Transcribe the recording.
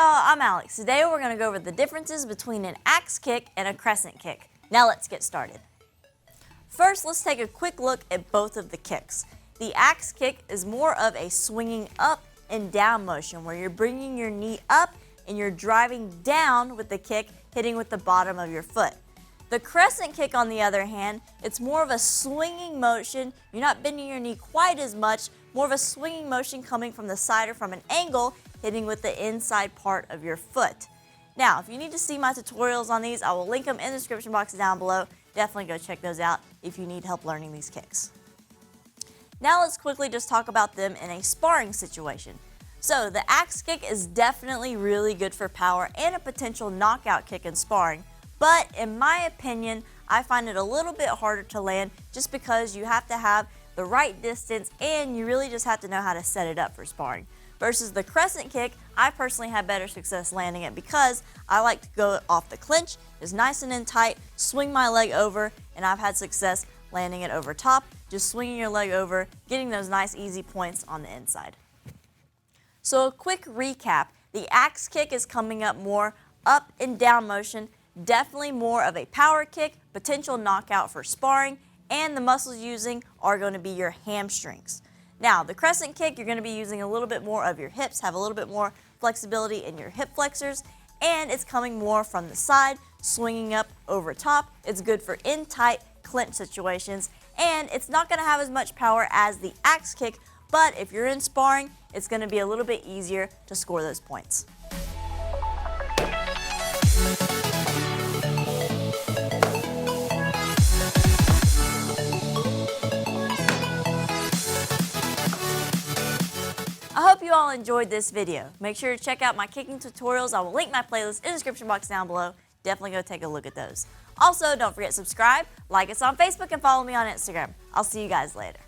y'all, I'm Alex. Today we're going to go over the differences between an axe kick and a crescent kick. Now let's get started. First, let's take a quick look at both of the kicks. The axe kick is more of a swinging up and down motion where you're bringing your knee up and you're driving down with the kick, hitting with the bottom of your foot. The crescent kick, on the other hand, it's more of a swinging motion. You're not bending your knee quite as much, more of a swinging motion coming from the side or from an angle, hitting with the inside part of your foot. Now, if you need to see my tutorials on these, I will link them in the description box down below. Definitely go check those out if you need help learning these kicks. Now let's quickly just talk about them in a sparring situation. So the axe kick is definitely really good for power and a potential knockout kick in sparring, but in my opinion, I find it a little bit harder to land just because you have to have the right distance and you really just have to know how to set it up for sparring. Versus the crescent kick, I personally have better success landing it because I like to go off the clinch, just nice and in tight, swing my leg over, and I've had success landing it over top, just swinging your leg over, getting those nice easy points on the inside. So a quick recap, the axe kick is coming up more up and down motion, definitely more of a power kick, potential knockout for sparring, and the muscles using are going to be your hamstrings. Now, the crescent kick, you're going to be using a little bit more of your hips, have a little bit more flexibility in your hip flexors, and it's coming more from the side, swinging up over top. It's good for in tight clinch situations, and it's not going to have as much power as the axe kick, but if you're in sparring, it's going to be a little bit easier to score those points. I hope you all enjoyed this video. Make sure to check out my kicking tutorials. I will link my playlist in the description box down below. Definitely go take a look at those. Also, don't forget to subscribe, like us on Facebook, and follow me on Instagram. I'll see you guys later.